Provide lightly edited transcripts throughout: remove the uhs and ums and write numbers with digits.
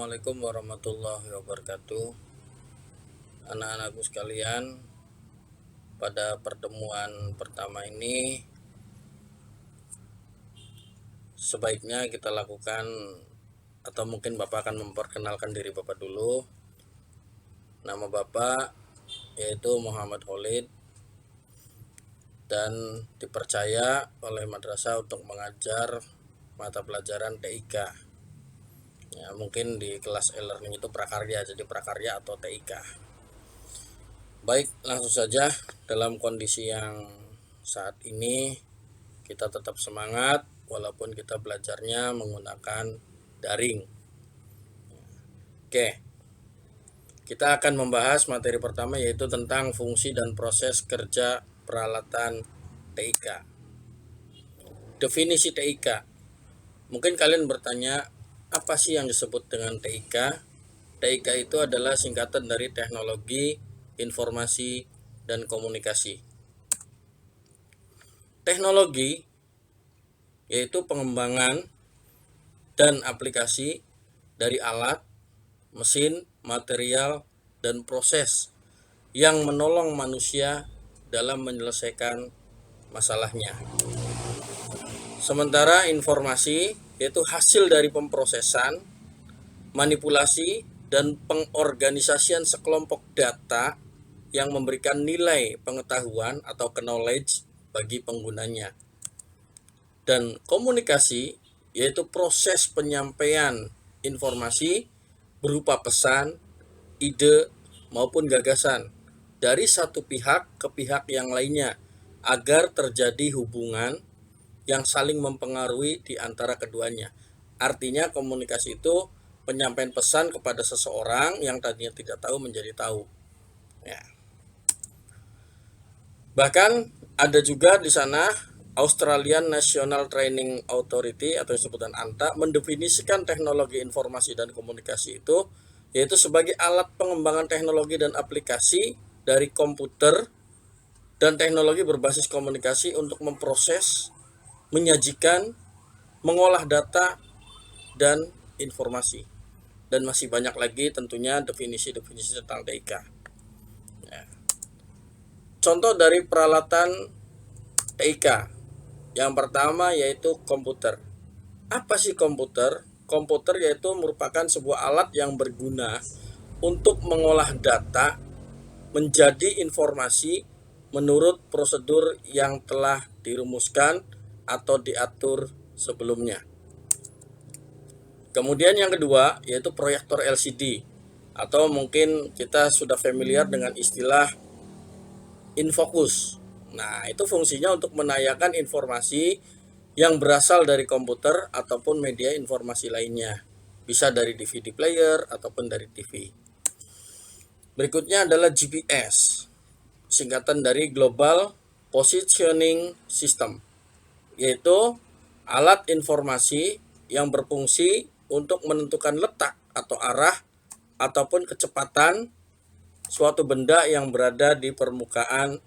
Assalamualaikum warahmatullahi wabarakatuh. Anak-anakku sekalian, pada pertemuan pertama ini sebaiknya kita lakukan, atau mungkin Bapak akan memperkenalkan diri Bapak dulu. Nama Bapak yaitu Muhammad Khalid dan dipercaya oleh madrasah untuk mengajar mata pelajaran TIK. Ya, mungkin di kelas e-learning itu prakarya, jadi prakarya atau TIK. Baik, langsung saja. Dalam kondisi yang saat ini kita tetap semangat walaupun kita belajarnya menggunakan daring. Oke, kita akan membahas materi pertama, yaitu tentang fungsi dan proses kerja peralatan TIK. Definisi TIK. Mungkin kalian bertanya, apa sih yang disebut dengan TIK? TIK itu adalah singkatan dari teknologi, informasi, dan komunikasi. Teknologi yaitu pengembangan dan aplikasi dari alat, mesin, material, dan proses yang menolong manusia dalam menyelesaikan masalahnya. Sementara informasi yaitu hasil dari pemrosesan, manipulasi, dan pengorganisasian sekelompok data yang memberikan nilai pengetahuan atau knowledge bagi penggunanya. Dan komunikasi yaitu proses penyampaian informasi berupa pesan, ide, maupun gagasan dari satu pihak ke pihak yang lainnya agar terjadi hubungan yang saling mempengaruhi di antara keduanya. Artinya komunikasi itu penyampaian pesan kepada seseorang yang tadinya tidak tahu menjadi tahu. Ya. Bahkan ada juga di sana Australian National Training Authority atau sebutan ANTA mendefinisikan teknologi informasi dan komunikasi itu yaitu sebagai alat pengembangan teknologi dan aplikasi dari komputer dan teknologi berbasis komunikasi untuk memproses, menyajikan, mengolah data dan informasi. Dan masih banyak lagi tentunya definisi-definisi tentang TIK. Ya. Contoh dari peralatan TIK. Yang pertama yaitu komputer. Apa sih komputer? Komputer yaitu merupakan sebuah alat yang berguna untuk mengolah data menjadi informasi menurut prosedur yang telah dirumuskan atau diatur sebelumnya. Kemudian yang kedua yaitu proyektor LCD, atau mungkin kita sudah familiar dengan istilah infocus. Nah, itu fungsinya untuk menayangkan informasi yang berasal dari komputer ataupun media informasi lainnya. Bisa dari DVD player ataupun dari TV. Berikutnya adalah GPS, singkatan dari Global Positioning System, yaitu alat informasi yang berfungsi untuk menentukan letak atau arah ataupun kecepatan suatu benda yang berada di permukaan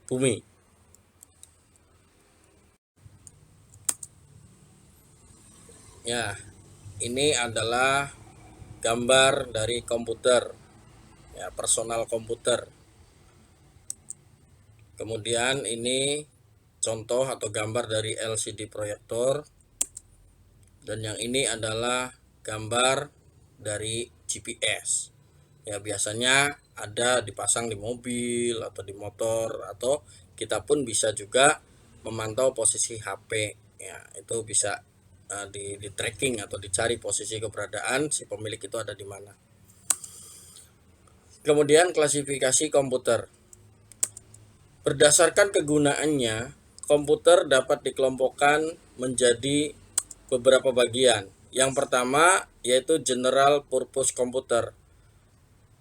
bumi. Ya, ini adalah gambar dari komputer, ya, personal komputer. Kemudian ini contoh atau gambar dari LCD proyektor. Dan yang ini adalah gambar dari GPS. Ya, biasanya ada dipasang di mobil atau di motor, atau kita pun bisa juga memantau posisi HP. Ya, itu bisa di tracking atau dicari posisi keberadaan si pemilik itu ada di mana. Kemudian klasifikasi komputer. Berdasarkan kegunaannya, komputer dapat dikelompokkan menjadi beberapa bagian. Yang pertama yaitu general purpose computer.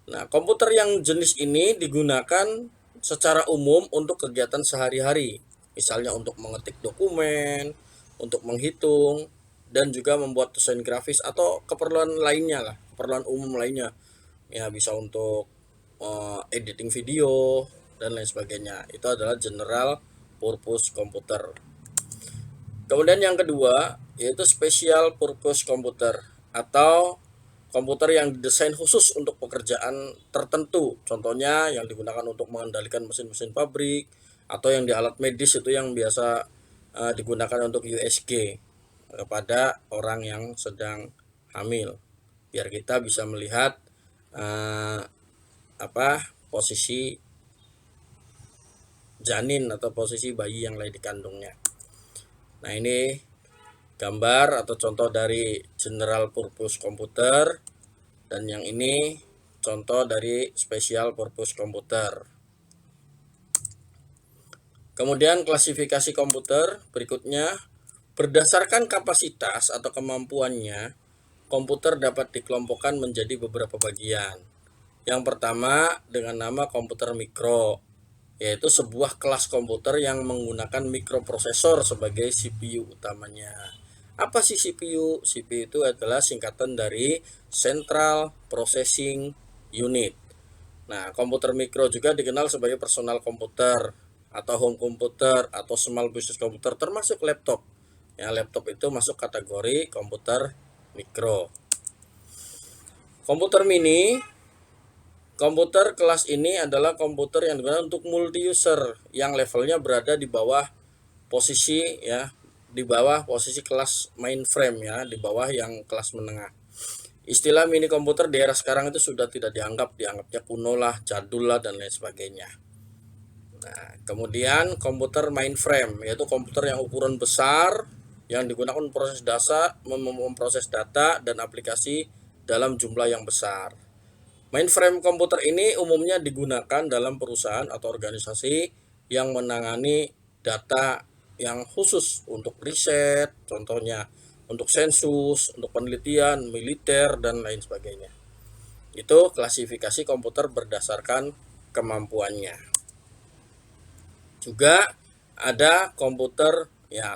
Nah, komputer yang jenis ini digunakan secara umum untuk kegiatan sehari-hari. Misalnya untuk mengetik dokumen, untuk menghitung, dan juga membuat desain grafis atau keperluan lainnya lah, keperluan umum lainnya. Ya, bisa untuk editing video dan lain sebagainya. Itu adalah general purpose computer. Kemudian yang kedua yaitu special purpose computer atau komputer yang didesain khusus untuk pekerjaan tertentu. Contohnya yang digunakan untuk mengendalikan mesin-mesin pabrik, atau yang di alat medis itu yang biasa digunakan untuk USG kepada orang yang sedang hamil, biar kita bisa melihat posisi janin atau posisi bayi yang lagi dikandungnya. Nah, ini gambar atau contoh dari general purpose komputer, dan yang ini contoh dari special purpose komputer. Kemudian klasifikasi komputer berikutnya, berdasarkan kapasitas atau kemampuannya, komputer dapat dikelompokkan menjadi beberapa bagian. Yang pertama dengan nama komputer mikro, yaitu sebuah kelas komputer yang menggunakan mikroprosesor sebagai CPU utamanya. Apa sih CPU? CPU itu adalah singkatan dari Central Processing Unit. Nah, komputer mikro juga dikenal sebagai personal komputer atau home komputer atau small business komputer, termasuk laptop. Ya, laptop itu masuk kategori komputer mikro. Komputer mini, komputer kelas ini adalah komputer yang digunakan untuk multi user yang levelnya berada di bawah posisi kelas mainframe, ya, di bawah yang kelas menengah. Istilah mini komputer di era sekarang itu sudah tidak dianggapnya kuno lah, jadul lah, dan lain sebagainya. Nah, kemudian komputer mainframe, yaitu komputer yang ukuran besar yang digunakan memproses data dan aplikasi dalam jumlah yang besar. Mainframe komputer ini umumnya digunakan dalam perusahaan atau organisasi yang menangani data yang khusus untuk riset, contohnya untuk sensus, untuk penelitian, militer, dan lain sebagainya. Itu klasifikasi komputer berdasarkan kemampuannya. Juga ada komputer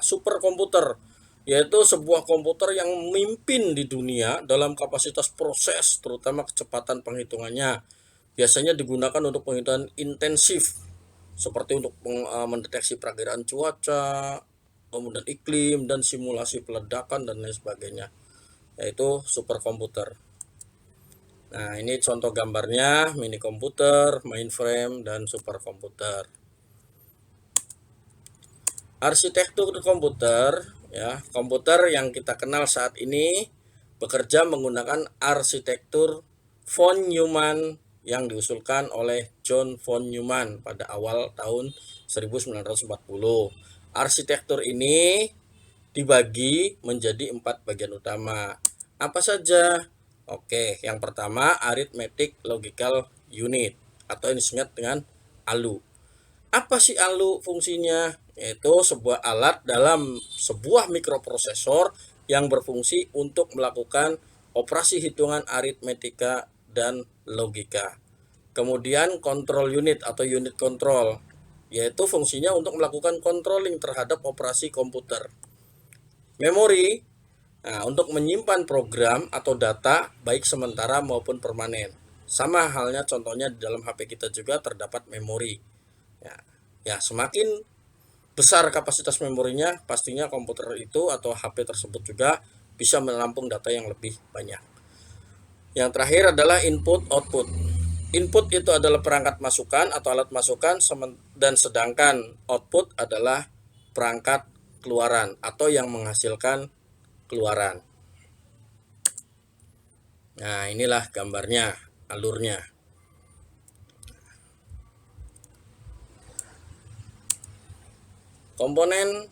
superkomputer, yaitu sebuah komputer yang memimpin di dunia dalam kapasitas proses, terutama kecepatan penghitungannya. Biasanya digunakan untuk penghitungan intensif, seperti untuk mendeteksi perakiraan cuaca, kemudian iklim, dan simulasi peledakan, dan lain sebagainya, yaitu superkomputer. Nah, ini contoh gambarnya mini komputer, mainframe, dan superkomputer. Arsitektur komputer, komputer yang kita kenal saat ini bekerja menggunakan arsitektur von Neumann yang diusulkan oleh John von Neumann pada awal tahun 1940. Arsitektur ini dibagi menjadi 4 bagian utama. Apa saja? Oke, yang pertama Arithmetic Logical Unit atau yang disebut dengan ALU. Apa sih ALU fungsinya? Yaitu sebuah alat dalam sebuah mikroprosesor yang berfungsi untuk melakukan operasi hitungan aritmetika dan logika. Kemudian control unit atau unit control, yaitu fungsinya untuk melakukan controlling terhadap operasi komputer. Memori, untuk menyimpan program atau data baik sementara maupun permanen. Sama halnya contohnya di dalam HP kita juga terdapat memori. Ya, semakin besar kapasitas memorinya, pastinya komputer itu atau HP tersebut juga bisa menampung data yang lebih banyak. Yang terakhir adalah input output. Input itu adalah perangkat masukan atau alat masukan, dan sedangkan output adalah perangkat keluaran atau yang menghasilkan keluaran. Nah, inilah gambarnya, alurnya. Komponen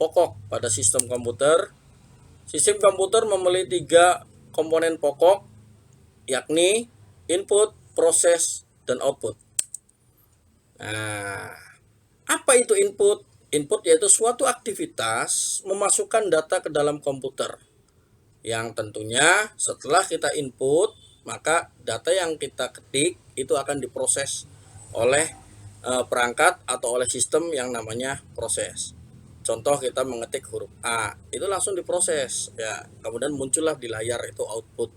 pokok pada sistem komputer. Sistem komputer memiliki 3 komponen pokok, yakni input, proses, dan output. Nah, apa itu input? Input yaitu suatu aktivitas memasukkan data ke dalam komputer, yang tentunya setelah kita input, maka data yang kita ketik itu akan diproses oleh perangkat atau oleh sistem yang namanya proses. Contoh, kita mengetik huruf A, itu langsung diproses, ya. Kemudian muncullah di layar itu output.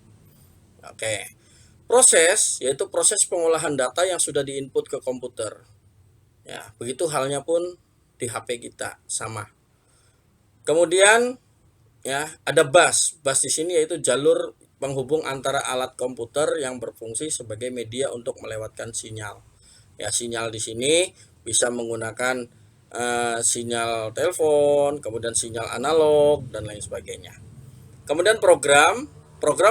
Oke. Proses yaitu proses pengolahan data yang sudah diinput ke komputer. Ya, begitu halnya pun di HP kita sama. Kemudian ada bus. Bus di sini yaitu jalur penghubung antara alat komputer yang berfungsi sebagai media untuk melewatkan sinyal. Ya, sinyal di sini bisa menggunakan sinyal telepon, kemudian sinyal analog dan lain sebagainya. Kemudian program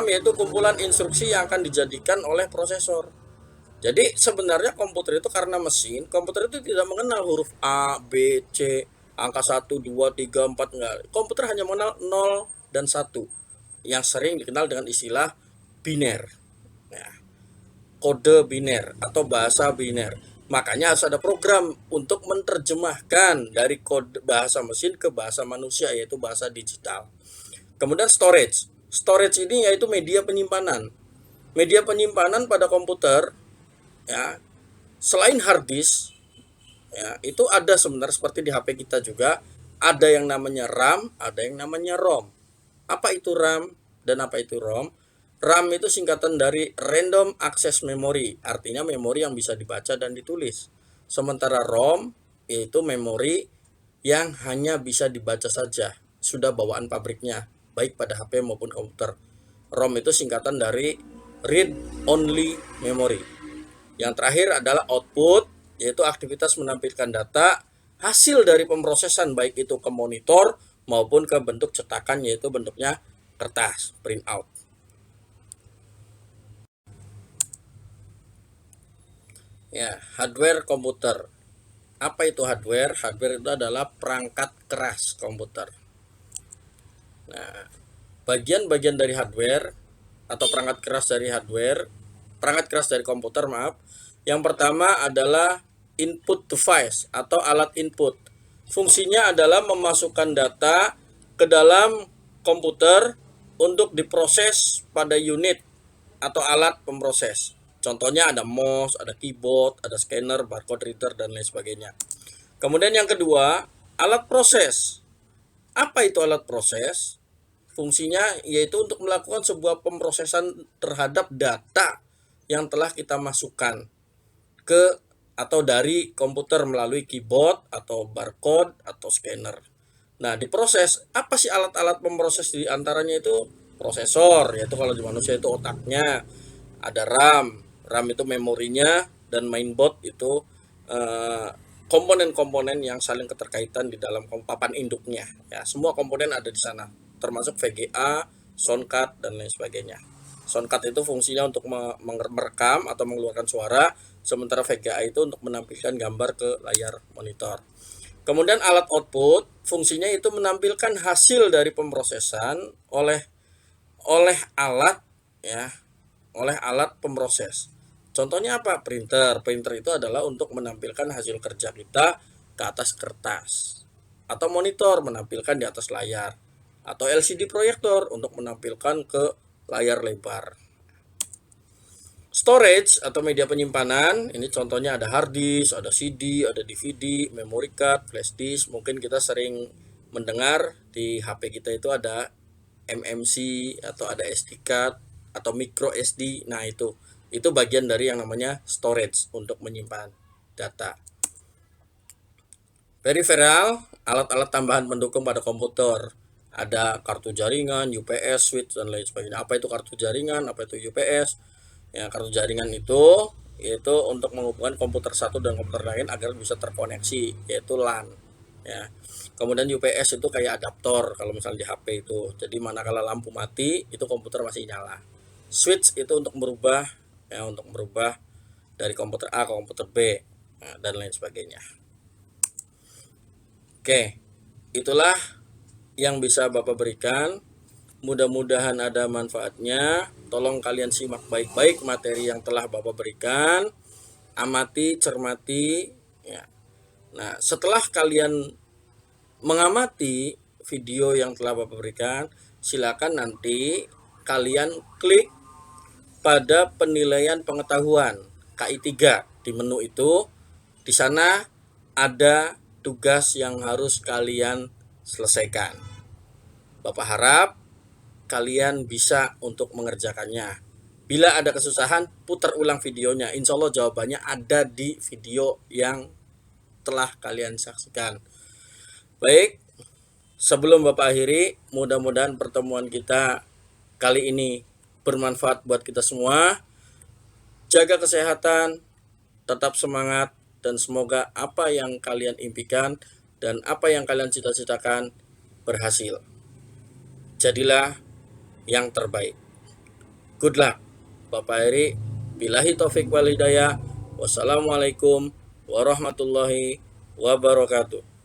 yaitu kumpulan instruksi yang akan dijadikan oleh prosesor. Jadi sebenarnya komputer itu karena mesin, komputer itu tidak mengenal huruf A, B, C, angka 1, 2, 3, 4, enggak. Komputer hanya mengenal 0 dan 1 yang sering dikenal dengan istilah biner. Ya, kode biner atau bahasa biner. Makanya harus ada program untuk menerjemahkan dari kode bahasa mesin ke bahasa manusia, yaitu bahasa digital. Kemudian storage. Storage ini yaitu media penyimpanan. Media penyimpanan pada komputer, ya, selain hard disk, ya, itu ada sebenarnya seperti di HP kita juga, ada yang namanya RAM, ada yang namanya ROM. Apa itu RAM dan apa itu ROM? RAM itu singkatan dari Random Access Memory, artinya memori yang bisa dibaca dan ditulis. Sementara ROM yaitu memori yang hanya bisa dibaca saja, sudah bawaan pabriknya, baik pada HP maupun komputer. ROM itu singkatan dari Read Only Memory. Yang terakhir adalah output, yaitu aktivitas menampilkan data hasil dari pemrosesan baik itu ke monitor maupun ke bentuk cetakan, yaitu bentuknya kertas, print out. Ya, hardware komputer. Apa itu hardware? Hardware itu adalah perangkat keras komputer. Nah, bagian-bagian dari hardware atau perangkat keras dari komputer, maaf. Yang pertama adalah input device atau alat input. Fungsinya adalah memasukkan data ke dalam komputer untuk diproses pada unit atau alat pemproses. Contohnya ada mouse, ada keyboard, ada scanner, barcode reader, dan lain sebagainya. Kemudian yang kedua, alat proses. Apa itu alat proses? Fungsinya yaitu untuk melakukan sebuah pemrosesan terhadap data yang telah kita masukkan ke atau dari komputer melalui keyboard atau barcode atau scanner. Nah, diproses, apa sih alat-alat pemproses di antaranya itu? Prosesor, yaitu kalau di manusia itu otaknya, ada RAM. RAM itu memorinya, dan mainboard itu komponen-komponen yang saling keterkaitan di dalam papan induknya. Ya, semua komponen ada di sana, termasuk VGA, soundcard, dan lain sebagainya. Soundcard itu fungsinya untuk merekam atau mengeluarkan suara, sementara VGA itu untuk menampilkan gambar ke layar monitor. Kemudian alat output fungsinya itu menampilkan hasil dari pemrosesan oleh alat, ya, oleh alat pemroses. Contohnya apa? Printer. Printer itu adalah untuk menampilkan hasil kerja kita ke atas kertas. Atau monitor menampilkan di atas layar. Atau LCD proyektor untuk menampilkan ke layar lebar. Storage atau media penyimpanan, ini contohnya ada hard disk, ada CD, ada DVD, memory card, flash disk. Mungkin kita sering mendengar di HP kita itu ada MMC atau ada SD card atau micro SD. Nah, itu bagian dari yang namanya storage untuk menyimpan data. Peripheral, alat-alat tambahan pendukung pada komputer. Ada kartu jaringan, UPS, switch, dan lain sebagainya. Apa itu kartu jaringan? Apa itu UPS? Ya, kartu jaringan itu untuk menghubungkan komputer satu dan komputer lain agar bisa terkoneksi, yaitu LAN. Ya. Kemudian UPS itu kayak adaptor kalau misalnya di HP itu. Jadi manakala lampu mati, itu komputer masih nyala. Switch itu untuk merubah dari komputer A ke komputer B, dan lain sebagainya. Oke, itulah yang bisa Bapak berikan. Mudah-mudahan ada manfaatnya. Tolong kalian simak baik-baik materi yang telah Bapak berikan. Amati, cermati, ya. Nah, setelah kalian mengamati video yang telah Bapak berikan, silakan nanti kalian klik pada penilaian pengetahuan KI 3 di menu itu. Di sana ada tugas yang harus kalian selesaikan. Bapak harap kalian bisa untuk mengerjakannya. Bila ada kesusahan, putar ulang videonya. Insya Allah jawabannya ada di video yang telah kalian saksikan. Baik, sebelum Bapak akhiri, mudah-mudahan pertemuan kita kali ini bermanfaat buat kita semua. Jaga kesehatan, tetap semangat, dan semoga apa yang kalian impikan dan apa yang kalian cita-citakan berhasil. Jadilah yang terbaik. Good luck. Bapak Heri, billahi taufik wal hidayah. Wassalamualaikum warahmatullahi wabarakatuh.